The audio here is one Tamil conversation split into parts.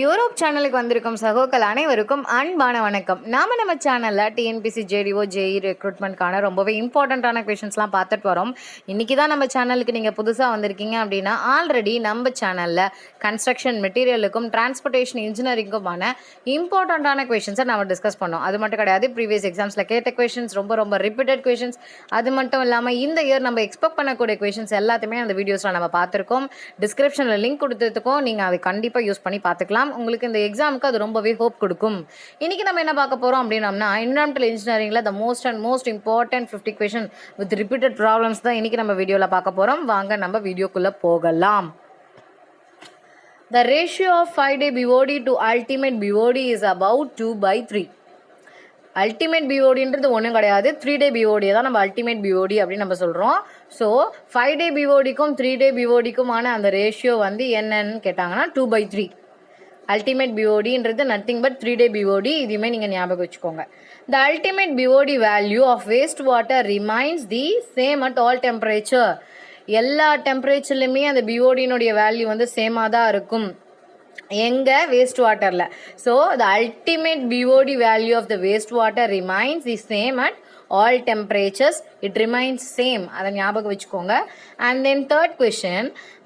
யூரோப் சேனலுக்கு வந்திருக்கும் சகோக்கள் அனைவருக்கும் அன்பான வணக்கம். நம்ம சேனலில் டிஎன்பிசி ஜேடிஓ ஜேஇ ரெக்ரூட்மெண்ட்கான ரொம்பவே இம்பார்ட்டண்ட்டான கொஷின்ஸ்லாம் பார்த்துட்டு வரோம். இன்றைக்கி தான் நம்ம சேனலுக்கு நீங்கள் புதுசாக வந்திருக்கீங்க அப்படின்னா ஆல்ரெடி நம்ம சேனலில் கன்ஸ்ட்ரக்ஷன் மெட்டீரியலுக்கும் டிரான்ஸ்போர்ட்டேஷன் இன்ஜினியரிங்குமான இம்பார்ட்டண்ட்டான கொஷின்ஸை நம்ம டிஸ்கஸ் பண்ணோம். அது மட்டும் கிடையாது, ப்ரீவியஸ் எக்ஸாம்ஸில் கேட்ட கொஷின்ஸ் ரொம்ப ரிப்பீட்டட் கொஷின்ஸ். அது மட்டும் இல்லாமல் இந்த இயர் நம்ம எக்ஸ்பெக்ட் பண்ணக்கூடிய கொஷின்ஸ் எல்லாத்தையுமே அந்த வீடியோஸில் நம்ம பார்த்துருக்கோம். டிஸ்கிரிப்ஷனில் லிங்க் கொடுத்ததுக்கும் நீங்கள் அதை கண்டிப்பாக யூஸ் பண்ணி பார்த்துக்கலாம். உங்களுக்கு இந்த எக்ஸாமுக்கு அது ரொம்பவே ஹோப் கொடுக்கும். இன்னைக்கு நம்ம என்ன பார்க்க போறோம் அப்படின்னா, என்விரான்மெண்டல் இன்ஜினியரிங்ல the most important 50 question with repeated problems தான் இன்னைக்கு நம்ம வீடியோல பார்க்க போறோம். வாங்க நம்ம வீடியோக்குள்ள போகலாம். The ratio of 5-day BOD to ultimate BOD is about 2/3. Ultimate பிஓடின்றது ஒன்றும் கிடையாது, 3-day பிஓடி தான் நம்ம அல்டிமேட் பிஓடி அப்படின்னு நம்ம சொல்கிறோம். ஸோ 5-day பிஓடிக்கும் 3-day பிஓடிக்குமான அந்த ரேஷியோ வந்து என்னன்னு கேட்டாங்கன்னா 2/3. அல்டிமேட் பிஓடின்றது நத்திங் பட் 3-day பிஓடி. இதுவுமே நீங்கள் ஞாபகம் வச்சுக்கோங்க. The ultimate BOD value of waste water remains the same at all temperature. எல்லா டெம்பரேச்சர்லையுமே அந்த பிஓடியினுடைய வேல்யூ வந்து சேமாக தான் இருக்கும். எங்க வேஸ்ட் வாட்டரில். So the ultimate BOD value of the waste water remains the same at all temperatures. It remains same. அதை ஞாபகம் வச்சுக்கோங்க. And then third question,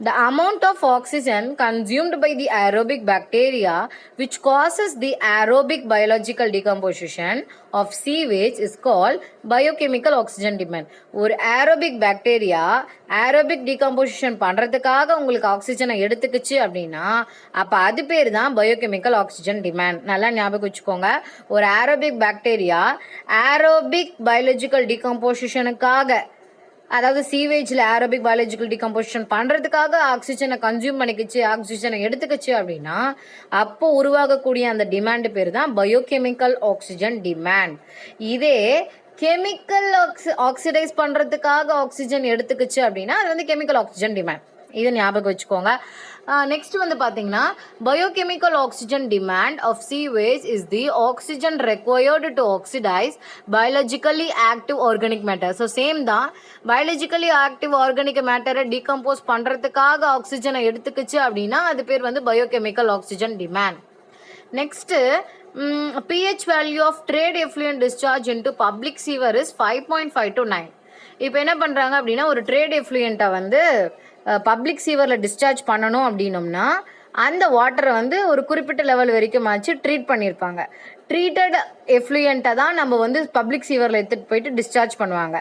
the amount of oxygen consumed by the aerobic bacteria which causes the aerobic biological decomposition of sewage is called biochemical oxygen demand. ஒரு aerobic bacteria aerobic decomposition பண்ணுறதுக்காக உங்களுக்கு ஆக்சிஜனை எடுத்துக்கிச்சு அப்படின்னா அப்போ அது பேர் தான் biochemical oxygen demand. நல்லா ஞாபகம் வச்சுக்கோங்க. ஒரு aerobic bacteria aerobic biological decompositionக்காக, அதாவது சீவேஜில் ஏரோபிக் பயாலஜிக்கல் டிகம்போசிஷன் பண்ணுறதுக்காக ஆக்சிஜனை கன்சியூம் பண்ணிக்கிச்சு, ஆக்சிஜனை எடுத்துக்கிச்சு அப்படின்னா அப்போ உருவாகக்கூடிய அந்த டிமாண்ட் பேர் தான் பயோகெமிக்கல் ஆக்சிஜன் டிமாண்ட். இதே கெமிக்கல் ஆக்சிடைஸ் பண்ணுறதுக்காக ஆக்சிஜன் எடுத்துக்கிச்சு அப்படின்னா அது வந்து கெமிக்கல் ஆக்சிஜன் டிமாண்ட். இதை ஞாபகம் வச்சுக்கோங்க. நெக்ஸ்ட் வந்து பார்த்தீங்கன்னா biochemical oxygen demand of sewage is the oxygen required to oxidise biologically active organic matter. So same தான், பயாலஜிக்கலி ஆக்டிவ் ஆர்கானிக் மேட்டரை டீகம்போஸ் பண்ணுறதுக்காக ஆக்சிஜனை எடுத்துக்கிச்சு அப்படின்னா அது பேர் வந்து biochemical oxygen demand. Next pH value of trade effluent discharge into public sewer is 5.5 to 9. இப்போ என்ன பண்ணுறாங்க அப்படின்னா ஒரு ட்ரேட் எஃப்ளூயண்ட்டை வந்து பப்ளிக் சீவரில் டிஸ்சார்ஜ் பண்ணணும் அப்படின்னோம்னா அந்த வாட்டரை வந்து ஒரு குறிப்பிட்ட லெவல் வரைக்கும் ஆச்சு ட்ரீட் பண்ணியிருப்பாங்க. ட்ரீட்டட் எஃப்ளூயண்ட்டை தான் நம்ம வந்து பப்ளிக் சீவரில் எடுத்துகிட்டு போயிட்டு டிஸ்சார்ஜ் பண்ணுவாங்க.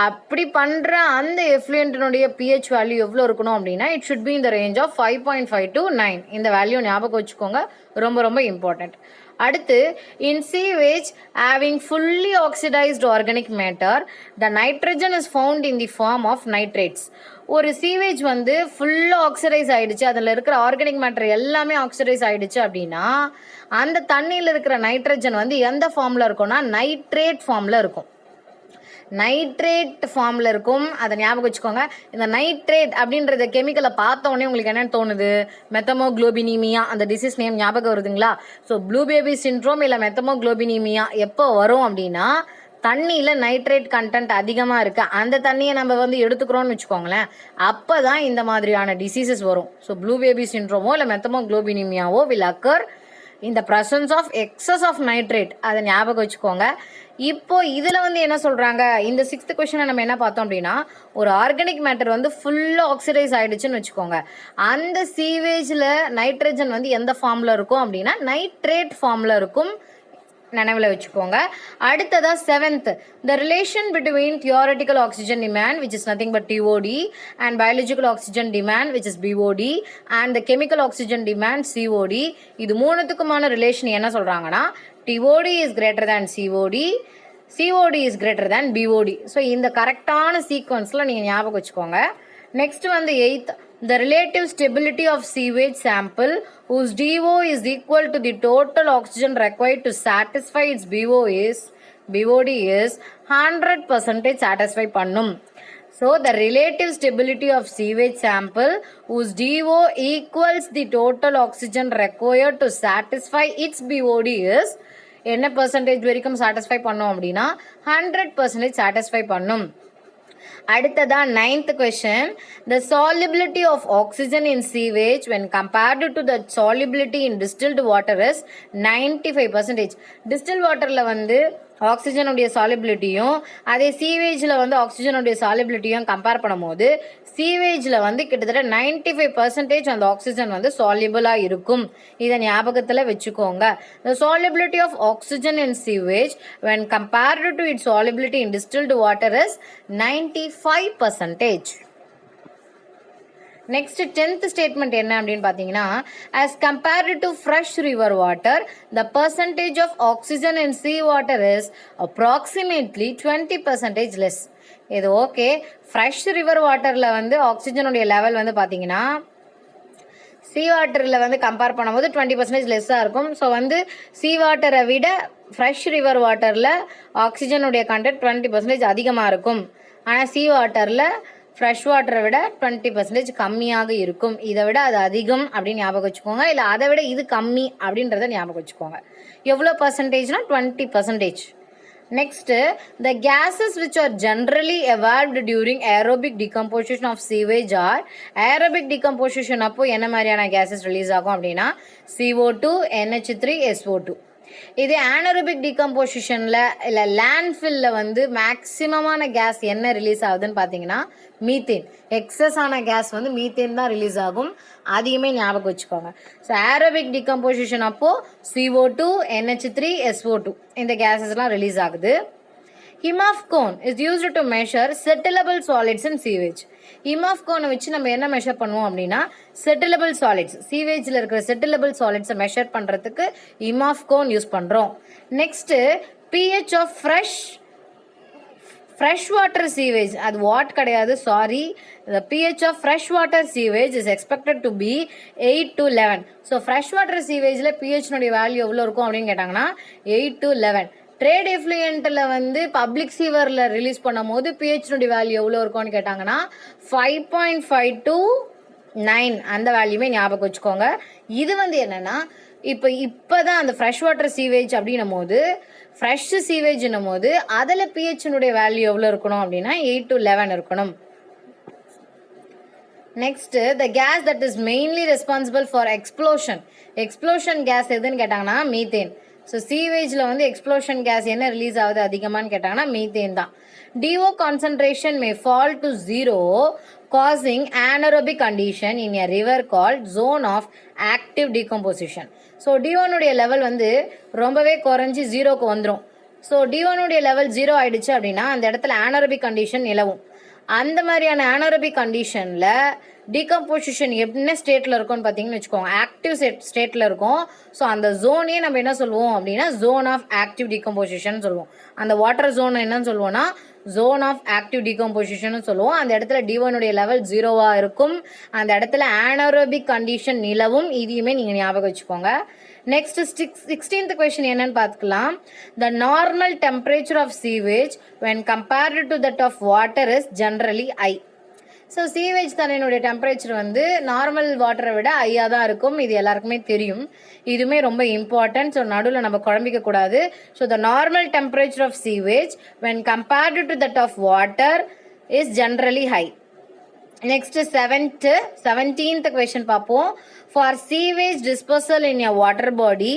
அப்படி பண்ணுற அந்த எஃப்ளூயண்ட்டினுடைய பிஹெச் வேல்யூ எவ்வளோ இருக்கணும் அப்படின்னா இட் ஷுட் பி இந்த ரேஞ்ச் ஆஃப் 5.5 to 9. இந்த வேல்யூ ஞாபகம் வச்சுக்கோங்க, ரொம்ப இம்பார்ட்டண்ட். அடுத்து, in sewage having fully oxidised organic matter the nitrogen is found in the form of nitrates. ஒரு சீவேஜ் வந்து ஃபுல்லாக ஆக்சிடைஸ் ஆகிடுச்சு, அதில் இருக்கிற ஆர்கானிக் மேட்டர் எல்லாமே ஆக்சிடைஸ் ஆகிடுச்சு அப்படின்னா அந்த தண்ணியில் இருக்கிற நைட்ரஜன் வந்து எந்த ஃபார்மில் இருக்கும்னா நைட்ரேட் ஃபார்மில் இருக்கும். நைட்ரேட் ஃபார்மில் இருக்கும். அதை ஞாபகம் வச்சுக்கோங்க. இந்த நைட்ரேட் அப்படின்றத கெமிக்கலை பார்த்தோன்னே உங்களுக்கு என்னென்னு தோணுது? மெத்தமோக்ளோபினீமியா, அந்த டிசீஸ் நேம் ஞாபகம் வருதுங்களா? ஸோ ப்ளூ பேபி சிண்ட்ரோம் இல்லை மெத்தமோக்ளோபினீமியா எப்போ வரும் அப்படின்னா தண்ணியில் நைட்ரேட் கண்டென்ட் அதிகமாக இருக்குது, அந்த தண்ணியை நம்ம வந்து எடுத்துக்கிறோன்னு வச்சுக்கோங்களேன், அப்போ தான் இந்த மாதிரியான டிசீசஸ் வரும். ஸோ ப்ளூ பேபி சிண்ட்ரோமோ இல்லை மெத்தமோக்ளோபினீமியாவோ will occur in the presence of excess of nitrate. அதை ஞாபகம் வச்சுக்கோங்க. இப்போ இதில் வந்து என்ன சொல்கிறாங்க, இந்த 6th கொஸ்டினை நம்ம என்ன பார்த்தோம் அப்படின்னா ஒரு ஆர்கானிக் மேட்டர் வந்து ஃபுல்லாக ஆக்சிடைஸ் ஆகிடுச்சுன்னு வச்சுக்கோங்க, அந்த சீவேஜில் நைட்ரஜன் வந்து எந்த ஃபார்மில் இருக்கும் அப்படின்னா நைட்ரேட் ஃபார்மில் இருக்கும். நினைவில் வச்சுக்கோங்க. அடுத்ததாக 7th, the relation between theoretical oxygen demand which is nothing but TOD and biological oxygen demand which is BOD and the chemical oxygen demand COD. இது மூணுத்துக்குமான ரிலேஷன் என்ன சொல்கிறாங்கன்னா TOD is greater than COD, COD is greater than BOD. So இந்த கரெக்டான சீக்வன்ஸில் நீங்கள் ஞாபகம் வச்சுக்கோங்க. நெக்ஸ்ட் வந்து 8th, the relative stability of sewage sample whose DO is equal to the total oxygen required to satisfy its BOD is 100% satisfy பண்ணும். So the relative stability of sewage sample whose DO equals the total oxygen required to satisfy its BOD is என்ன பர்சன்டேஜ் வரைக்கும் சாட்டிஸ்ஃபை பண்ணோம் அப்படின்னா 100% சாட்டிஸ்ஃபை பண்ணும். அடுத்ததா 9th question. The solubility of oxygen in sewage when compared to the solubility in distilled water is 95%. Distilled waterல வந்து ஆக்சிஜனுடைய சாலிபிலிட்டியும் அதே சீவேஜில் வந்து ஆக்சிஜனுடைய சாலிபிலிட்டியும் கம்பேர் பண்ணும்போது சீவேஜில் வந்து கிட்டத்தட்ட 95% அந்த ஆக்சிஜன் வந்து சால்யுபிளாக இருக்கும். இதை ஞாபகத்தில் வச்சுக்கோங்க. The solubility of oxygen in sewage when compared to its solubility in distilled water is 95%. Next 10th statement என்ன அப்படின்னு பார்த்தீங்கன்னா, as compared to fresh river water the percentage of oxygen in sea water is approximately 20% less. இது ஓகே. ஃப்ரெஷ் ரிவர் வாட்டரில் வந்து ஆக்சிஜனுடைய லெவல் வந்து பார்த்தீங்கன்னா சீ வாட்டரில் வந்து கம்பேர் பண்ணும்போது 20% லெஸ்ஸாக இருக்கும். ஸோ வந்து சீ வாட்டரை விட ஃப்ரெஷ் ரிவர் வாட்டரில் ஆக்சிஜனுடைய கண்டென்ட் 20% அதிகமாக இருக்கும். ஆனால் சீ வாட்டரில் ஃப்ரெஷ் வாட்டரை விட 20% கம்மியாக இருக்கும். இதை விட அது அதிகம் அப்படின்னு ஞாபகம் வச்சுக்கோங்க. இல்லை அதை விட இது கம்மி அப்படின்றத ஞாபகம் வச்சுக்கோங்க. எவ்வளோ பர்சன்டேஜ்னா 20%. Next, the gases which are generally evolved during aerobic decomposition of sewage are aerobic decomposition அப்போ என்ன மாதிரியான gases ரிலீஸ் ஆகும் அப்படின்னா CO2, NH3, SO2. இது ஆனரோபிக் டிகம்போசிஷனில் இல்லை லேண்ட்ஃபில்லில் வந்து மேக்ஸிமமான கேஸ் என்ன ரிலீஸ் ஆகுதுன்னு பார்த்தீங்கன்னா மீத்தேன். எக்ஸஸ் ஆன கேஸ் வந்து மீத்தேன் தான் ரிலீஸ் ஆகும். அதையுமே ஞாபகம் வச்சுக்கோங்க. ஸோ ஆரோபிக் டிகம்போசிஷன் அப்போது CO2, NH3, SO2 இந்த கேஸஸ்லாம் ரிலீஸ் ஆகுது. Him of cone is used to measure settleable solids in sewage. Him of cone வச்சு நம்ம என்ன மெஷர் பண்ணுவோம் அப்படின்னா செட்டிலபிள் சாலிட்ஸ், சீவேஜில் இருக்கிற செட்டிலபிள் சாலிட்ஸை மெஷர் பண்ணுறதுக்கு him of cone யூஸ் பண்ணுறோம். Next, pH of fresh water sewage, அது வாட் கிடையாது, sorry. The pH of fresh water sewage is expected to be 8 to 11. So fresh water சீவேஜில் pHனுடைய வேல்யூ எவ்வளோ இருக்கும் அப்படின்னு கேட்டாங்கன்னா 8 to 11. ட்ரேட் எஃப்ளூயண்ட்டில் வந்து பப்ளிக் சீவரில் ரிலீஸ் பண்ணும் போது பிஹெச்னுடைய வேல்யூ எவ்வளோ இருக்கும்னு கேட்டாங்கன்னா 5.5 to 9 அந்த வேல்யூமே ஞாபகம் வச்சுக்கோங்க. இது வந்து என்னென்னா இப்போ தான் அந்த ஃப்ரெஷ் வாட்டர் சீவேஜ் அப்படின்னும் போது ஃப்ரெஷ் சீவேஜ்னும் போது அதில் பிஹெச்னுடைய வேல்யூ எவ்வளோ இருக்கணும் அப்படின்னா 8 to 11 இருக்கணும். Next, the gas that is mainly responsible for explosion gas எதுன்னு கேட்டாங்கன்னா மீத்தேன். ஸோ சீவேஜில் வந்து எக்ஸ்ப்ளோஷன் கேஸ் என்ன ரிலீஸ் ஆகுது அதிகமானு கேட்டாங்கன்னா மீத்தேன் தான். DO concentration may fall to 0 causing anaerobic condition in a river called zone of active decomposition. So DOனுடைய லெவல் வந்து ரொம்பவே குறைஞ்சி 0க்கு வந்துடும். ஸோ DOனுடைய லெவல் 0 ஆயிடுச்சு அப்படின்னா அந்த இடத்துல anaerobic condition நிலவும். அந்த மாதிரியான anaerobic conditionல டிகம்போசிஷன் என்ன ஸ்டேட்டில் இருக்கும்னு பார்த்தீங்கன்னு வச்சுக்கோங்க, ஆக்டிவ் ஸ்டேட்டில் இருக்கும். ஸோ அந்த ஜோனே நம்ம என்ன சொல்லுவோம் அப்படின்னா ஜோன் ஆஃப் ஆக்டிவ் டிகம்போசிஷன் சொல்லுவோம். அந்த வாட்டர் ஜோன் என்னன்னு சொல்லுவோம்னா ஜோன் ஆஃப் ஆக்டிவ் டிகம்போசிஷன் சொல்லுவோம். அந்த இடத்துல D1உடைய லெவல் 0வாக இருக்கும். அந்த இடத்துல ஆனரோபிக் கண்டிஷன் நிலவும். இதையுமே நீங்கள் ஞாபகம் வச்சுக்கோங்க. நெக்ஸ்ட் 16th கொஸ்டின் என்னன்னு பார்த்துக்கலாம். The normal temperature of sewage when compared to that of water is generally high. So sewage தண்ணியினுடைய டெம்பரேச்சர் வந்து நார்மல் வாட்டரை விட ஹையாக தான் இருக்கும். இது எல்லாருக்குமே தெரியும். இதுவுமே ரொம்ப இம்பார்ட்டன்ட். ஸோ நடுவில் நம்ம குழம்பிக்க கூடாது. So the normal temperature of sewage when compared to that of water is generally high. Next 17th question பார்ப்போம். For sewage disposal in a water body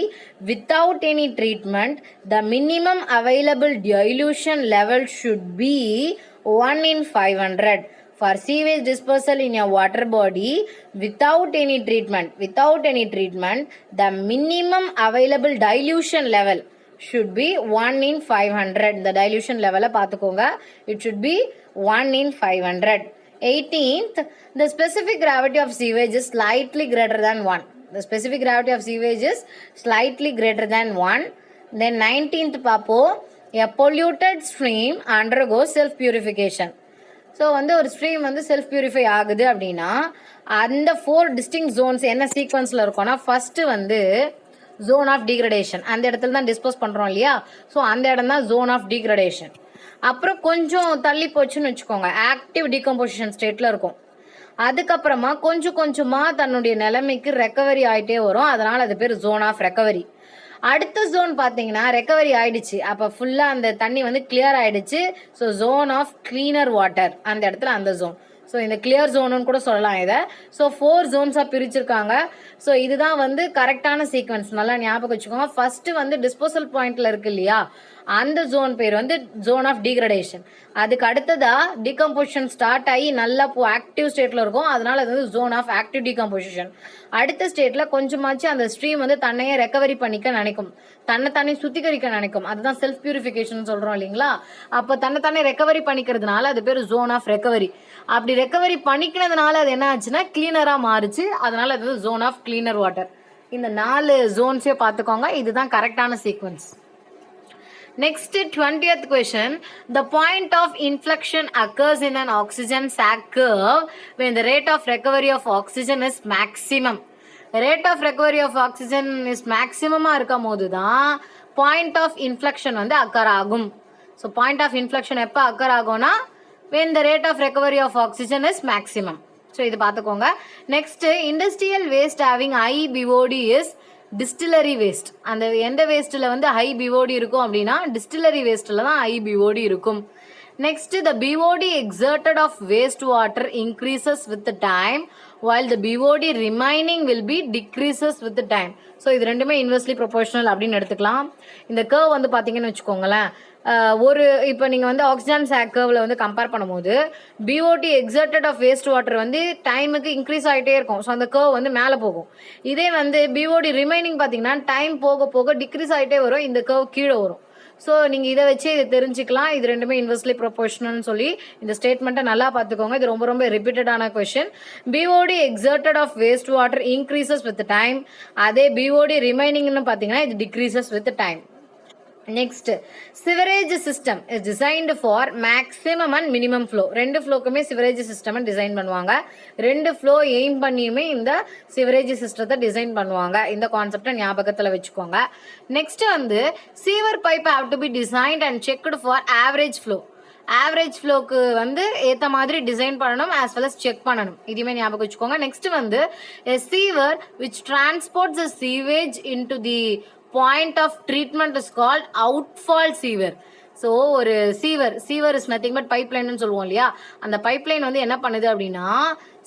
without any treatment the minimum available dilution level should be 1 in 500. For sewage dispersal in a water body without any treatment, the minimum available dilution level should be 1 in 500. The dilution level பார்த்துக்கோங்க. It should be 1 in 500. 18th, the specific gravity of sewage is slightly greater than 1. The specific gravity of sewage is slightly greater than 1. Then 19th பார்ப்போம். A polluted stream undergoes self-purification. So வந்து ஒரு ஸ்ட்ரீம் வந்து செல்ஃப் பியூரிஃபை ஆகுது அப்படின்னா அந்த 4 டிஸ்டிங் ஜோன்ஸ் என்ன சீக்வன்ஸில் இருக்கும்னா ஃபஸ்ட்டு வந்து ஜோன் ஆஃப் டீக்ரடேஷன், அந்த இடத்துல தான் டிஸ்போஸ் பண்ணுறோம் இல்லையா. ஸோ அந்த இடம் தான் ஜோன் ஆஃப் டீக்ரடேஷன். அப்புறம் கொஞ்சம் தள்ளி போச்சுன்னு வச்சுக்கோங்க, ஆக்டிவ் டீகம்போசிஷன் ஸ்டேட்டில் இருக்கும். அதுக்கப்புறமா கொஞ்சம் கொஞ்சமாக தன்னுடைய நிலைமைக்கு ரெக்கவரி ஆகிட்டே வரும். அதனால் அது பேர் ஜோன் ஆஃப் ரெக்கவரி. அடுத்த ஜோன் பார்த்தீங்கன்னா ரெக்கவரி ஆயிடுச்சு, அப்போ ஃபுல்லாக அந்த தண்ணி வந்து கிளியர் ஆயிடுச்சு. So zone of cleaner water அந்த இடத்துல அந்த ஜோன். ஸோ இந்த கிளியர் ஜோனுன்னு கூட சொல்லலாம் இதை. ஸோ 4 ஜோன்ஸாக பிரிச்சிருக்காங்க. ஸோ இதுதான் வந்து கரெக்டான சீக்வன்ஸ், நல்லா ஞாபகம் வச்சுக்கோங்க. ஃபர்ஸ்ட்டு வந்து டிஸ்போசல் பாயிண்ட்ல இருக்கு இல்லையா, அந்த ஜோன் பேர் வந்து ஜோன் ஆஃப் டீக்ரடேஷன். அதுக்கு அடுத்ததா டிகம்போசிஷன் ஸ்டார்ட் ஆகி நல்லா ஆக்டிவ் ஸ்டேட்ல இருக்கும், அதனால அது வந்து ஜோன் ஆஃப் ஆக்டிவ் டிகம்போசிஷன். அடுத்த ஸ்டேட்ல கொஞ்சமாச்சு அந்த ஸ்ட்ரீம் வந்து தன்னையே ரெக்கவரி பண்ணிக்க நினைக்கும், தன்னை சுத்திகரிக்க நினைக்கும். அதுதான் செல்ஃப் பியூரிஃபிகேஷன் சொல்றோம் இல்லைங்களா. அப்போ தன்னை ரெக்கவரி பண்ணிக்கிறதுனால அது பேர் ஜோன் ஆஃப் ரெக்கவரி. அப்படி ரெக்கவரி பண்ணிக்கிறதுனால அது என்ன ஆச்சுன்னா கிளீனரா மாறுச்சு, அதனால அது ஜோன் ஆஃப் கிளீனர் வாட்டர். இந்த 4 ஜோன்ஸே பார்த்துக்கோங்க, இதுதான் கரெக்டான sequence. Next, 20th question. The point of inflection occurs in an oxygen sac curve when the rate of recovery of oxygen is maximum. Rate of recovery of oxygen is maximum இருக்கும் போது தான் point of inflection வந்து occur ஆகும். So point of inflection எப்போ occur ஆகும்னா when the rate of recovery of oxygen is maximum. So இது பார்த்துக்கோங்க. Next, industrial waste having high BOD is distillery waste. அந்த எந்த வேஸ்ட்டில் வந்து ஹை பிஓடி இருக்கும் அப்படின்னா டிஸ்டிலரி வேஸ்ட்டில் தான் ஹை பிஓடி இருக்கும். Next, the BOD exerted of waste water increases with time while the BOD remaining will be decreases with the time. So இது ரெண்டுமே இன்வெர்ஸ்லி ப்ரொபோர்ஷனல் அப்படின்னு எடுத்துக்கலாம். இந்த கர்வ் வந்து பார்த்தீங்கன்னு வச்சுக்கோங்களேன், ஒரு இப்போ நீங்கள் வந்து ஆக்சிஜன் சாக் கர்வில் வந்து கம்பேர் பண்ணும்போது BOD exerted of waste water வந்து டைமுக்கு இன்க்ரீஸ் ஆகிட்டே இருக்கும். ஸோ அந்த கர்வ் வந்து மேலே போகும். இதே வந்து பிஓடி ரிமைனிங் பார்த்தீங்கன்னா டைம் போக போக டிக்ரீஸ் ஆகிட்டே வரும், இந்த கர்வ் கீழே வரும். ஸோ நீங்கள் இதை வச்சு இதை தெரிஞ்சுக்கலாம், இது ரெண்டுமே இன்வெர்ஸ்லி ப்ரொபோர்ஷனல்னு சொல்லி. இந்த ஸ்டேட்மெண்ட்டை நல்லா பார்த்துக்கோங்க, இது ரொம்ப ரொம்ப ரிப்பீட்டடான question. BOD exerted of waste water increases with time, அதே பிஓடி ரிமைனிங்னு பார்த்தீங்கன்னா இது decreases with time. Next, sewerage system is designed for maximum and minimum flow. ரெண்டு ஃப்ளோக்குமே சிவரேஜ் சிஸ்டம் டிசைன் பண்ணுவாங்க. ரெண்டு ஃப்ளோ எய்ம் பண்ணியுமே இந்த சிவரேஜ் சிஸ்டத்தை டிசைன் பண்ணுவாங்க. இந்த கான்செப்டை ஞாபகத்தில் வச்சுக்கோங்க. நெக்ஸ்ட் வந்து sewer pipe have to be designed and checked for average flow. Average ஃப்ளோக்கு வந்து ஏற்ற மாதிரி டிசைன் பண்ணணும், ஆஸ் வெல் அஸ் செக் பண்ணணும். இதுவுமே ஞாபகம் வச்சுக்கோங்க. நெக்ஸ்ட் வந்து a sewer which transports the sewage into the point of treatment is called outfall sewer. So ஒரு சீவர் இஸ் நத்திங் பட் பைப்லைன்னு சொல்லுவோம் இல்லையா, அந்த பைப்லைன் வந்து என்ன பண்ணுது அப்படின்னா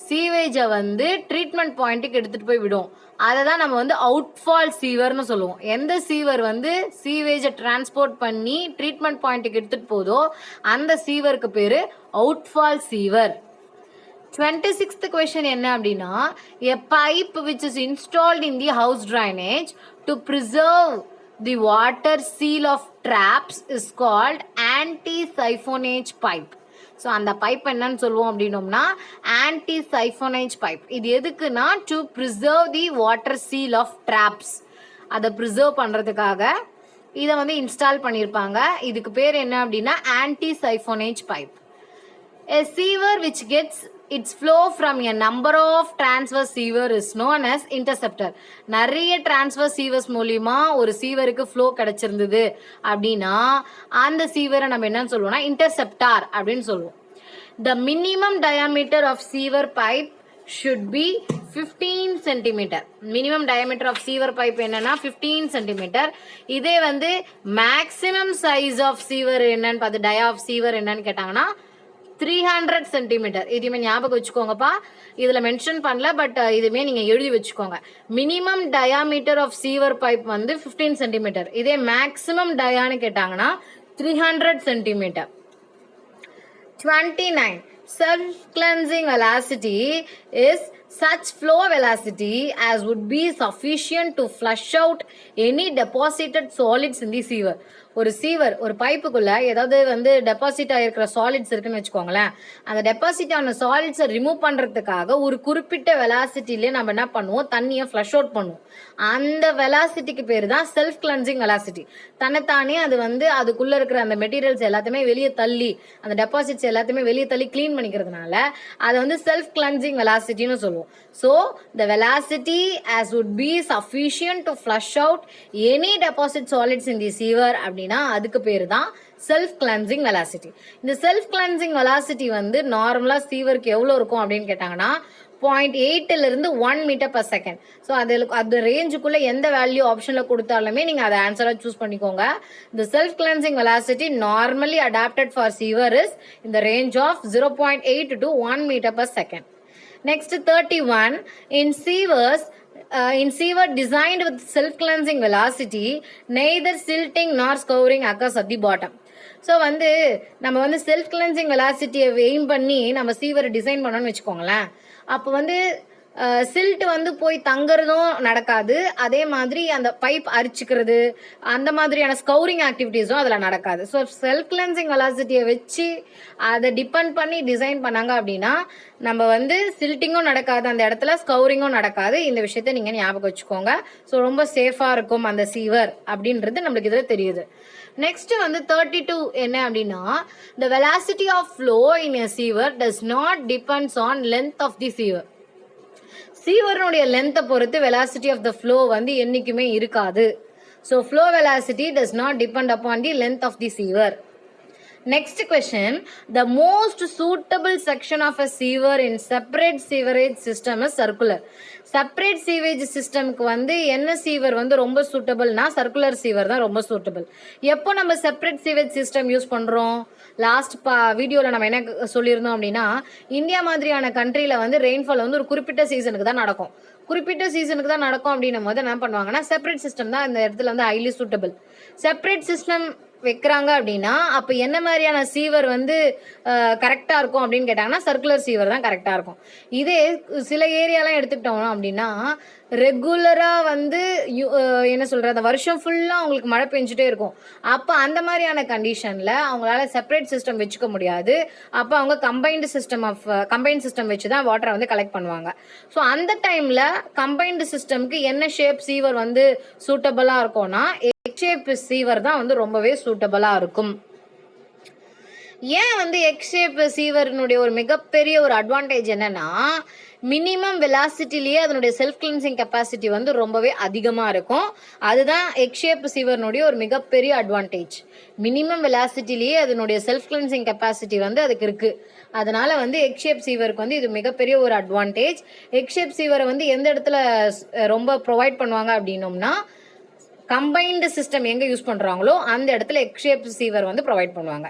சீவேஜை வந்து ட்ரீட்மெண்ட் பாயிண்ட்டுக்கு எடுத்துகிட்டு போய் விடும். அதை தான் நம்ம வந்து அவுட்ஃபால் சீவர்னு சொல்லுவோம். எந்த சீவர் வந்து சீவேஜை டிரான்ஸ்போர்ட் பண்ணி ட்ரீட்மெண்ட் பாயிண்ட்டுக்கு எடுத்துகிட்டு போதோ அந்த சீவருக்கு பேர் அவுட்ஃபால் சீவர். 26th question என்ன அப்படின்னா a pipe which is installed in the house drainage to preserve the water seal of traps is called anti-siphonage pipe. So அந்த பைப் என்னன்னு சொல்லுவோம் அப்படின்னோம்னா anti-siphonage pipe. இது எதுக்குன்னா to preserve the water seal of traps, அதை ப்ரிசர்வ் பண்ணுறதுக்காக இதை வந்து இன்ஸ்டால் பண்ணியிருப்பாங்க. இதுக்கு பேர் என்ன அப்படின்னா anti-siphonage pipe. A sewer which gets its flow from a number of transfer sewer is known as interceptor. நிறைய transfer seawers மூலியமா ஒரு சீவருக்கு ஃப்ளோ கிடைச்சிருந்தது அப்படின்னா அந்த சீவரை நம்ம என்னன்னு சொல்லுவோம்னா இன்டர்செப்டார் அப்படின்னு சொல்லுவோம். The minimum diameter of sewer pipe should be 15 centimeter. Minimum diameter of sewer pipe என்னன்னா 15 centimeter. இதே வந்து maximum size of sewer என்னன்னு பார்த்து dia of sewer என்னன்னு கேட்டாங்கன்னா 300 சென்டிமீட்டர். இதுவுமே ஞாபகம் வச்சுக்கோங்கப்பா, இதில் மென்ஷன் பண்ணல, பட் இதுவுமே நீங்கள் எழுதி வச்சுக்கோங்க. Minimum diameter of sewer pipe வந்து 15 சென்டிமீட்டர். இதே மேக்ஸிமம் டயான்னு கேட்டாங்கன்னா 300 centimetre. 29. Self-cleansing velocity is such flow velocity as would be sufficient to flush out any deposited solids in the sewer. ஒரு சீவர் ஒரு பைப்புக்குள்ள ஏதாவது வந்து டெபாசிட் ஆகிருக்கிற சாலிட்ஸ் இருக்குன்னு வச்சுக்கோங்களேன், அந்த டெபாசிட் ஆன சாலிட்ஸை ரிமூவ் பண்ணுறதுக்காக ஒரு குறிப்பிட்ட வெலாசிட்டிலே நம்ம என்ன பண்ணுவோம், தண்ணியை ஃப்ளஷ் அவுட் பண்ணுவோம். அந்த வெலாசிட்டிக்கு பேர் தான் செல்ஃப் கிளென்சிங் வெலாசிட்டி. தன்னைத்தானே அது வந்து அதுக்குள்ளே இருக்கிற அந்த மெட்டீரியல்ஸ் எல்லாத்தையுமே வெளியே தள்ளி, அந்த டெபாசிட்ஸ் எல்லாத்தையுமே வெளியே தள்ளி க்ளீன் பண்ணிக்கிறதுனால அதை வந்து செல்ஃப் கிளென்சிங் வெலாசிட்டின்னு சொல்லுவோம். So the velocity as would be sufficient to flush out any deposit solids in the sewer அப்படின்னு அதுக்கு பேரு தான் செல்ஃப் கிளென்சிங் வெலாசிட்டி. இந்த செல்ஃப் கிளென்சிங் வெலாசிட்டி வந்து நார்மலா சீவருக்கு எவ்வளவு இருக்கும் அப்படின்னு கேட்டாங்கன்னா 0.8லிருந்து 1 மீட்டர் பர் செகண்ட். ஸோ அது ரேஞ்சுக்குள்ளே எந்த வேல்யூ ஆப்ஷனில் கொடுத்தாலுமே நீங்கள் அதை ஆன்சராக சூஸ் பண்ணிக்கோங்க. இந்த self cleansing velocity normally adopted for sewer is இந்த range of 0.8 to 1 metre per second. Next 31, in sewer designed with self-cleansing velocity, neither silting nor scouring occurs at the bottom. So வந்து நம்ம வந்து செல்ஃப் கிளென்சிங் வெலாசிட்டியை எய்ம் பண்ணி நம்ம சீவரை டிசைன் பண்ணோன்னு வச்சுக்கோங்களேன். அப்போ வந்து சில்ட் வந்து போய் தங்குறதும் நடக்காது, அதே மாதிரி அந்த பைப் அரிச்சிக்கிறது அந்த மாதிரியான ஸ்கவுரிங் ஆக்டிவிட்டீஸும் அதில் நடக்காது. ஸோ செல்ஃப் கிளென்சிங் வெலாசிட்டியை வச்சு அதை டிபெண்ட் பண்ணி டிசைன் பண்ணாங்க அப்படின்னா நம்ம வந்து சில்ட்டிங்கும் நடக்காது, அந்த இடத்துல ஸ்கவுரிங்கும் நடக்காது. இந்த விஷயத்த நீங்கள் ஞாபகம் வச்சுக்கோங்க. ஸோ ரொம்ப சேஃபாக இருக்கும் அந்த சீவர் அப்படின்றது நம்மளுக்கு இதில் தெரியுது. நெக்ஸ்ட் வந்து 32 என்ன அப்படின்னா, the velocity of flow in a sewer does not depends on length of the sewer. சீவருடைய லென்த்தை பொறுத்து வெலாசிட்டி ஆஃப் த ஃப்ளோ வந்து என்றைக்குமே இருக்காது. So flow velocity does not depend upon the length of the sewer. Next question, the most suitable section of a sewer in separate sewerage system is circular. Separate sewage சிஸ்டம்க்கு வந்து என்ன சீவர் வந்து ரொம்ப சூட்டபிள்னா சர்க்குலர் சீவர் தான் ரொம்ப சூட்டபிள். எப்போ நம்ம செப்பரேட் சீவேஜ் சிஸ்டம் யூஸ் பண்ணுறோம், லாஸ்ட் வீடியோவில் நம்ம என்ன சொல்லியிருந்தோம் அப்படின்னா, இந்தியா மாதிரியான கண்ட்ரியில் வந்து ரெயின்ஃபால் வந்து ஒரு குறிப்பிட்ட சீசனுக்கு தான் நடக்கும். குறிப்பிட்ட சீசனுக்கு தான் நடக்கும் அப்படின்னும் போது என்ன பண்ணுவாங்கன்னா செப்பரேட் சிஸ்டம் தான் இந்த இடத்துல வந்து ஹைலி சூட்டபிள். செப்பரேட் சிஸ்டம் வைக்கிறாங்க அப்படின்னா அப்போ என்ன மாதிரியான சீவர் வந்து கரெக்டாக இருக்கும் அப்படின்னு கேட்டாங்கன்னா சர்க்குலர் சீவர் தான் கரெக்டாக இருக்கும். இதே சில ஏரியாலாம் எடுத்துக்கிட்டோம் அப்படின்னா ரெகுலராக வந்து என்ன சொல்கிறது, அந்த வருஷம் ஃபுல்லாக அவங்களுக்கு மழை பெஞ்சிட்டே இருக்கும். அப்போ அந்த மாதிரியான கண்டிஷனில் அவங்களால செப்பரேட் சிஸ்டம் வச்சுக்க முடியாது. அப்போ அவங்க கம்பைன்டு சிஸ்டம் வச்சு தான் வாட்டரை வந்து கலெக்ட் பண்ணுவாங்க. ஸோ அந்த டைமில் கம்பைன்டு சிஸ்டம்க்கு என்ன ஷேப் சீவர் வந்து சூட்டபிளாக இருக்கும்னா எக் ஷேப் சீவர் தான் வந்து ரொம்பவே சூட்டபிளாக இருக்கும். ஏன் வந்து எக் ஷேப் சீவர்னுடைய ஒரு மிகப்பெரிய ஒரு அட்வான்டேஜ் என்னன்னா, மினிமம் வெலாசிட்டிலேயே அதனுடைய செல்ஃப் கிளென்சிங் கெப்பாசிட்டி வந்து ரொம்பவே அதிகமாக இருக்கும். அதுதான் எக் ஷேப் சீவர்னுடைய ஒரு மிகப்பெரிய அட்வான்டேஜ். மினிமம் வெலாசிட்டிலேயே அதனுடைய செல்ஃப் கிளென்சிங் கெப்பாசிட்டி வந்து அதுக்கு இருக்குது. அதனால் வந்து எக் ஷேப் சீவருக்கு வந்து இது மிகப்பெரிய ஒரு அட்வான்டேஜ். எக் ஷேப் சீவரை வந்து எந்த இடத்துல ரொம்ப ப்ரொவைட் பண்ணுவாங்க அப்படின்னோம்னா, கம்பைன்டு சிஸ்டம் எங்கே யூஸ் பண்ணுறாங்களோ அந்த இடத்துல எக் ஷேப் சீவர் வந்து ப்ரொவைட் பண்ணுவாங்க.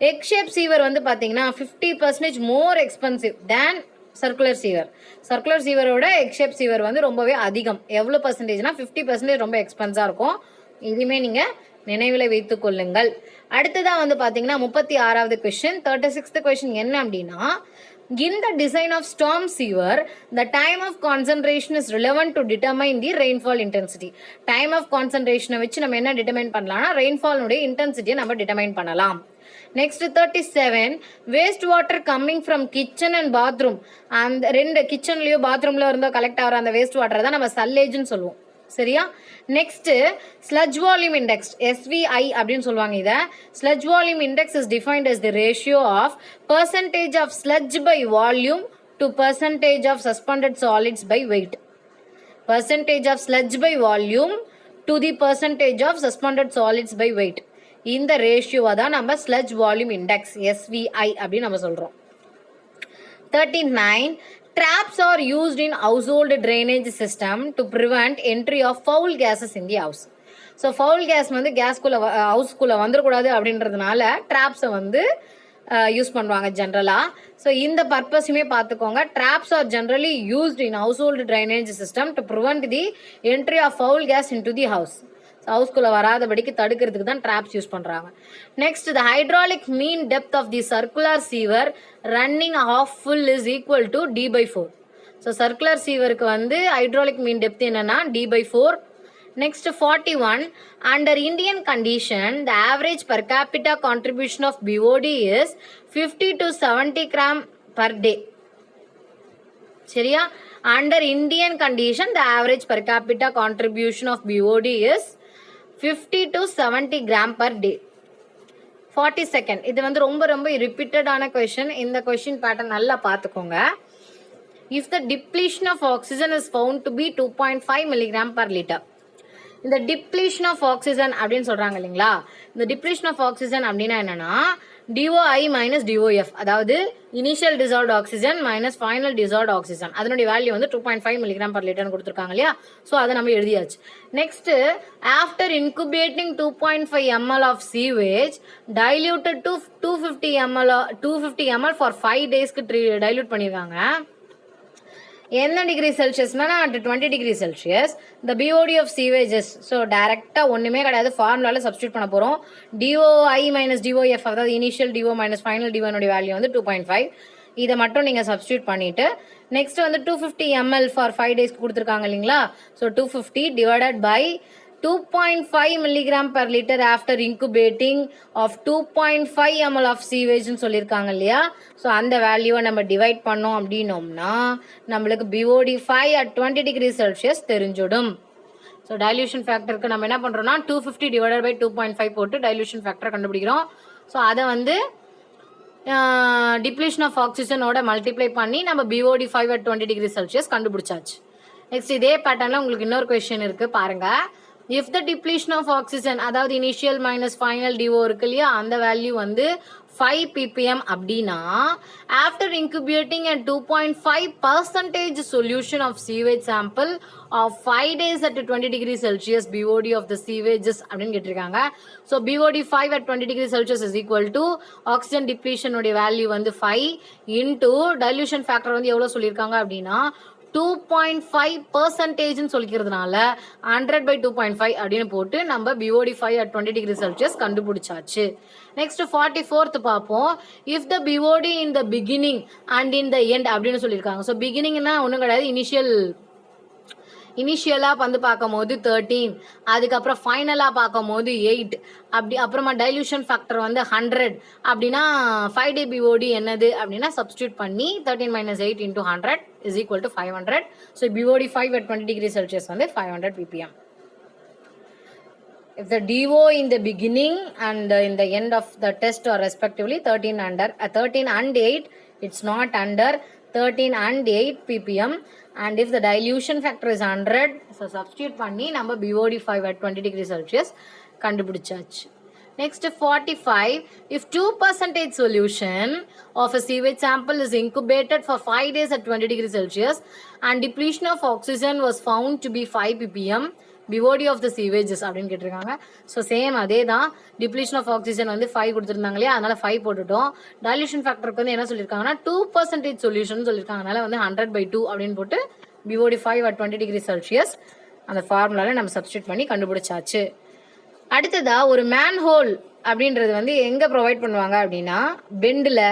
எக் ஷேப் சீவர் வந்து பார்த்தீங்கன்னா 50% more expensive than circular sewer. Circular சீவரோட எக் ஷேப் சீவர் வந்து ரொம்பவே அதிகம். எவ்வளோ பர்சன்டேஜ்னா 50% ரொம்ப எக்ஸ்பென்ஸாக இருக்கும். இதுவுமே நீங்கள் நினைவில் வைத்து கொள்ளுங்கள். அடுத்ததாக வந்து பார்த்தீங்கன்னா 36வது கொஷின், 36th கொஷின் என்ன அப்படின்னா, in the design of storm sewer, the time of concentration is relevant to determine the rainfall intensity. Time of concentration வச்சு நம்ம என்ன டிட்டர்மைன் பண்ணலாம்னா rainfall உடைய இன்டென்சிட்டியை நம்ம டிட்டர்மைன் பண்ணலாம். Next 37, waste water coming from kitchen and bathroom. அந்த ரெண்டு கிச்சன்லேயோ பாத்ரூம்ல இருந்தோ கலெக்ட் ஆகிற அந்த வேஸ்ட் வாட்டரை தான் நம்ம சல்லேஜ்னு சொல்லுவோம். சரியா? Next sludge volume index, SVI அப்படின்னு சொல்லுவாங்க. இதை sludge volume index is defined as the ratio of percentage of sludge by volume to percentage of suspended solids by weight. Percentage of sludge by volume to the percentage of suspended solids by weight. இந்த ரேஷியோவை தான் நம்ம ஸ்லட்ஜ் வால்யூம் இண்டெக்ஸ் SVI அப்படின்னு நம்ம சொல்கிறோம். 39, traps are used in household drainage system to prevent entry of foul gases in the house. So foul gas வந்து ஹவுஸ்குள்ளே வந்துடக்கூடாது அப்படின்றதுனால ட்ராப்ஸை வந்து யூஸ் பண்ணுவாங்க ஜென்ரலாக. ஸோ இந்த பர்பஸுமே பார்த்துக்கோங்க. Traps are generally used in household drainage system to prevent the entry of foul gas in to the house. ஹவுஸ்குள்ளே வராதபடிக்கு தடுக்கிறதுக்கு தான் ட்ராப்ஸ் யூஸ் பண்ணுறாங்க. Next, the hydraulic mean depth of the circular sewer running of full is equal to D/4. So circular சீவருக்கு வந்து ஹைட்ராலிக் மீன் டெப்த் என்னன்னா D/4. Next 41, under Indian condition, the average per capita contribution of BOD is 50 to 70 gram per day. சரியா? Under Indian condition, the average per capita contribution of BOD is 50 to 70 gram per day. 42nd, இது வந்து ரொம்ப ரொம்ப ரிப்பீட்டடான கொஷின். இந்த கொஷின் பேட்டர்ன் நல்லா பார்த்துக்கோங்க. If the depletion of oxygen is found to be 2.5 milligram per liter. இந்த டிப்ளீஷன் ஆஃப் ஆக்சிஜன் அப்படின்னு சொல்கிறாங்க இல்லைங்களா? இந்த டிப்ளீஷன் ஆஃப் ஆக்சிஜன் அப்படின்னா என்னென்னா, DOI minus DOF, அதாவது initial dissolved oxygen minus final dissolved oxygen, அதனுடைய வேல்யூ வந்து 2.5 மில்லிகிராம் பர் லிட்டர்னு கொடுத்துருக்காங்க இல்லையா. ஸோ அதை நம்ம எழுதியாச்சு. Next after incubating 2.5 ml of sewage diluted to 250 ml for 5 டேஸ்க்கு டைல்யூட் பண்ணியிருக்காங்க. என்ன டிகிரி செல்சியஸ்னா at 20 degree Celsius the BOD of sewages. So டேரெக்டாக ஒன்றுமே கிடையாது, ஃபார்முலாவில் சப்ஸ்டியூட் பண்ண போகிறோம். DOI மைனஸ் DOF, அதாவது இனிஷியல் DO மைனஸ் ஃபைனல் DOனுடைய வேல்யூ வந்து 2.5. இதை மட்டும் நீங்கள் சப்ஸ்டியூட் பண்ணிவிட்டு நெக்ஸ்ட் வந்து 250 ml ஃபார் 5 டேஸ்க்கு கொடுத்துருக்காங்க இல்லைங்களா. So 250 divided by 2.5 milligram per liter after incubating of 2.5 ml of sewage சொல்லியிருக்காங்க இல்லையா. ஸோ அந்த வேல்யூவை நம்ம டிவைட் பண்ணோம் அப்படின்னோம்னா நம்மளுக்கு BOD 5 at 20 degree Celsius தெரிஞ்சிடும். ஸோ டைல்யூஷன் ஃபேக்டருக்கு நம்ம என்ன பண்ணுறோம்னா 250 டிவைடட் பை 2.5 போட்டு டைல்யூஷன் ஃபேக்டரை கண்டுபிடிக்கிறோம். ஸோ அதை வந்து டிப்ளீஷன் ஆஃப் ஆக்சிஜனோட மல்டிப்ளை பண்ணி நம்ம BOD 5 at 20 degree Celsius கண்டுபிடிச்சாச்சு. நெக்ஸ்ட் இதே பேட்டர்னில் உங்களுக்கு இன்னொரு கொஸ்டின் இருக்குது பாருங்கள். If the depletion of oxygen, அதாவது initial minus final DO இருக்கு இல்லையா, அந்த வேல்யூ வந்து 5 ppm அப்படின்னா after incubating a 2.5% solution of sewage sample of 5 days at 20 degree Celsius BOD of the sewages அப்படின்னு கேட்டிருக்காங்க. So BOD 5 at 20 degree Celsius is equal to oxygen depletion உடைய வேல்யூ வந்து 5 into dilution factor வந்து எவ்வளோ சொல்லியிருக்காங்க அப்படின்னா 2.5% சொல்லிக்கிறதுனால 100 by 2.5 அப்படின்னு போட்டு நம்ம BOD 5 at 20 degree Celsius கண்டுபிடிச்சாச்சு. நெக்ஸ்ட் 44th பார்ப்போம். If the BOD in the beginning and in the end அப்படின்னு சொல்லியிருக்காங்க. ஸோ பிகினிங்னா ஒன்றும் கிடையாது, இனிஷியலாக வந்து பார்க்கும் போது 13, அதுக்கப்புறம் ஃபைனலாக பார்க்கும் போது 8, அப்படி அப்புறமா டைல்யூஷன் ஃபேக்டர் வந்து 100 அப்படின்னா 5 day BOD என்னது அப்படின்னா சப்ஸ்டியூட் பண்ணி 13 minus 8 into 100 is equal to 500. So BOD 5 at 20 degree Celsius வந்து 500 ppm. If the DO in the beginning and in the end of the test are respectively 13 and 8, it's not under 13 and 8 ppm. And if the dilution factor is 100, so substitute பண்ணி நம்ம BOD 5 at 20 degree Celsius கண்டுபிடிச்சாச்சு. Next 45, if 2% solution of a sewage sample is incubated for 5 days at 20 degree Celsius and depletion of oxygen was found to be 5 ppm, BOD of the sewages அப்படின்னு கேட்டிருக்காங்க. ஸோ சேம் அதே தான், டிப்ளீஷன் ஆஃப் ஆக்சிஜன் வந்து 5 கொடுத்துருந்தாங்க இல்லையா, அதனால 5 போட்டுட்டோம். டைல்யூஷன் ஃபேக்டருக்கு வந்து என்ன சொல்லியிருக்காங்கன்னா 2% சொல்யூஷன் சொல்லியிருக்காங்க, அதனால வந்து 100/2 அப்படின்னு போட்டு BOD 5 at 20 degree Celsius அந்த ஃபார்முலாவில் நம்ம சப்ஸ்டியூட் பண்ணி கண்டுபிடிச்சாச்சு. அடுத்ததா ஒரு மேன் ஹோல் அப்படின்றது வந்து எங்கே ப்ரொவைட் பண்ணுவாங்க அப்படின்னா பெண்டில்,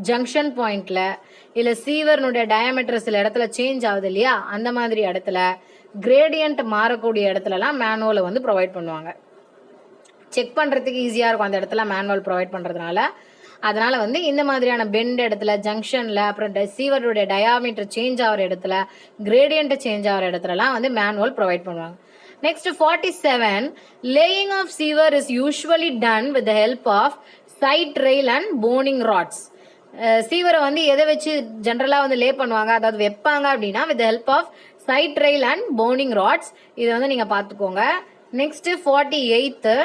ஜங்ஷன் பாயிண்டில், இல்லை சீவர்னுடைய டயாமீட்டர் சில இடத்துல சேஞ்ச் ஆகுது இல்லையா, அந்த மாதிரி இடத்துல கிரேடியன்ட் மாறக்கூடிய இடத்துலலாம் மேனுவலை வந்து ப்ரொவைட் பண்ணுவாங்க. செக் பண்ணுறதுக்கு ஈஸியாக இருக்கும் அந்த இடத்துல மேனுவல் ப்ரொவைட் பண்ணுறதுனால. அதனால் வந்து இந்த மாதிரியான பெண்ட் இடத்துல, ஜங்ஷனில், அப்புறம் சீவருடைய டயாமீட்டர் சேஞ்ச் ஆகிற இடத்துல, கிரேடியன்ட் சேஞ்ச் ஆகிற இடத்துலலாம் வந்து மேனுவல் ப்ரொவைட் பண்ணுவாங்க. Next 47, laying of sewer is usually done with the help of side rail and boning rods. சீவரை வந்து எதை வச்சு ஜென்ரலாக வந்து லே பண்ணுவாங்க, அதாவது வைப்பாங்க அப்படின்னா with help of side rail and boning rods. இதை வந்து நீங்கள் பார்த்துக்கோங்க. Next 48,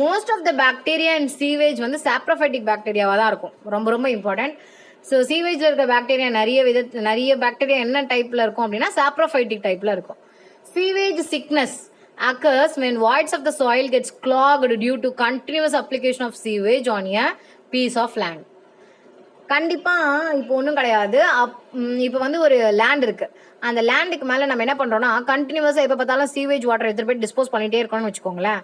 most of the bacteria in sewage வந்து சாப்ரோஃபைட்டிக் பாக்டீரியாவாக தான் இருக்கும், ரொம்ப ரொம்ப இம்பார்ட்டன்ட். ஸோ சீவேஜில் இருக்க பாக்டீரியா நிறைய பாக்டீரியா என்ன டைப்பில் இருக்கும் அப்படின்னா சாப்ரோஃபைட்டிக் டைப்பில் இருக்கும். Sewage sickness occurs when voids of the soil gets clogged due to continuous application of sewage on a piece of land. கண்டிப்பாக இப்போ ஒன்றும் கிடையாது. இப்போ வந்து ஒரு லேண்ட் இருக்குது, அந்த லேண்டுக்கு மேலே நம்ம என்ன பண்ணுறோன்னா கண்டினியூஸாக எப்போ பார்த்தாலும் சீவேஜ் வாட்டர் எடுத்துகிட்டு போய் டிஸ்போஸ் பண்ணிகிட்டே இருக்கணும்னு வச்சுக்கோங்களேன்.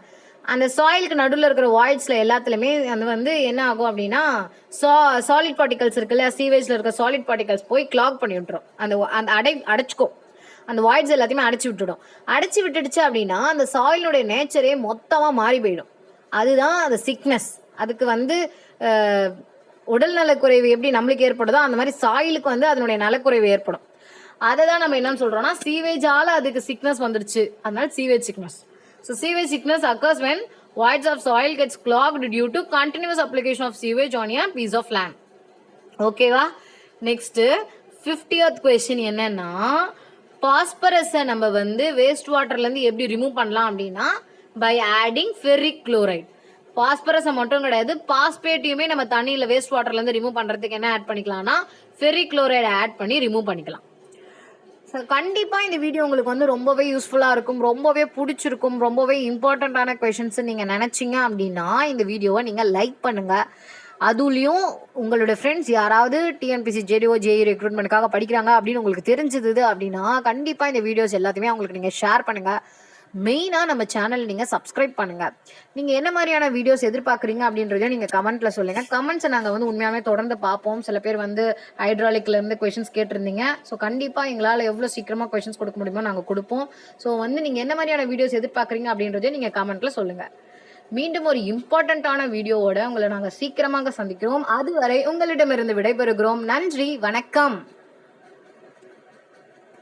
அந்த சாயிலுக்கு நடுவில் இருக்கிற வாய்ட்ஸில் எல்லாத்துலேயுமே அது வந்து என்ன ஆகும் அப்படின்னா சாலிட் பார்ட்டிகல்ஸ் இருக்குல்ல, சீவேஜில் இருக்க சாலிட் பார்ட்டிகல்ஸ் போய் கிளாக் பண்ணி விட்டுரும். அந்த அடைச்சிக்கும், அந்த வாய்ட்ஸ் எல்லாத்தையுமே அடைச்சி விட்டுடுச்சு அப்படின்னா அந்த சாயிலுடைய நேச்சரே மொத்தமாக மாறி போயிடும். அதுதான் அந்த சிக்னஸ். அதுக்கு வந்து உடல் நலக்குறைவு எப்படி நம்மளுக்கு ஏற்படுதோ அந்த மாதிரி சாயிலுக்கு வந்து அதனுடைய நலக்குறைவு ஏற்படும். அதை தான் நம்ம என்னன்னு சொல்கிறோம்னா சீவேஜால் அதுக்கு சிக்னஸ் வந்துடுச்சு, அதனால sewage sickness. So sewage sickness occurs when voids of soil gets clogged due to continuous application of sewage on a piece of land. ஓகேவா? நெக்ஸ்ட்டு 50th கொஸ்டின் என்னன்னா, பாஸ்பரஸை நம்ம வந்து வேஸ்ட் வாட்டர்லேருந்து எப்படி ரிமூவ் பண்ணலாம் அப்படின்னா பை ஆடிங் ஃபெர்ரிக் குளோரைட். பாஸ்பரஸை மட்டும் கிடையாது, பாஸ்பேட்டையுமே நம்ம தண்ணியில் வேஸ்ட் வாட்டர்லேருந்து ரிமூவ் பண்ணுறதுக்கு என்ன ஆட் பண்ணிக்கலாம்னா ஃபெரிக் குளோரைடை ஆட் பண்ணி ரிமூவ் பண்ணிக்கலாம். ஸோ கண்டிப்பாக இந்த வீடியோ உங்களுக்கு வந்து ரொம்பவே யூஸ்ஃபுல்லாக இருக்கும், ரொம்பவே பிடிச்சிருக்கும், ரொம்பவே இம்பார்ட்டண்ட்டான கொஷின்ஸ் நீங்கள் நினச்சிங்க அப்படின்னா இந்த வீடியோவை நீங்கள் லைக் பண்ணுங்கள். அதுலேயும் உங்களோட ஃப்ரெண்ட்ஸ் யாராவது டிஎன்பிசி ஜேடிஓ ஜேஇ ரெக்ரூட்மெண்ட்டுக்காக படிக்கிறாங்க அப்படின்னு உங்களுக்கு தெரிஞ்சது அப்படின்னா கண்டிப்பாக இந்த வீடியோஸ் எல்லாத்தையுமே அவங்களுக்கு நீங்கள் ஷேர் பண்ணுங்கள். மெயினாக நம்ம சேனல் நீங்கள் சப்ஸ்கிரைப் பண்ணுங்கள். நீங்கள் என்ன மாதிரியான வீடியோஸ் எதிர்பார்க்குறீங்க அப்படின்றதையும் நீங்கள் கமெண்ட்டில் சொல்லுங்கள். கமெண்ட்ஸை நாங்கள் வந்து உண்மையாகவே தொடர்ந்து பார்ப்போம். சில பேர் வந்து ஹைட்ராலிக்லேருந்து கொஷின்ஸ் கேட்டிருந்தீங்க. ஸோ கண்டிப்பாக எங்களால் எவ்வளோ சீக்கிரமாக கொஷின்ஸ் கொடுக்க முடியுமோ நாங்கள் கொடுப்போம். ஸோ வந்து நீங்கள் என்ன மாதிரியான வீடியோஸ் எதிர்பார்க்குறீங்க அப்படின்றதையும் நீங்கள் கமெண்ட்டில் சொல்லுங்கள். மீண்டும் ஒரு இம்பார்ட்டண்ட்டான வீடியோவோட உங்களை நாங்கள் சீக்கிரமாக சந்திக்கிறோம். அதுவரை உங்களிடமிருந்து விடைபெறுகிறோம். நன்றி, வணக்கம்.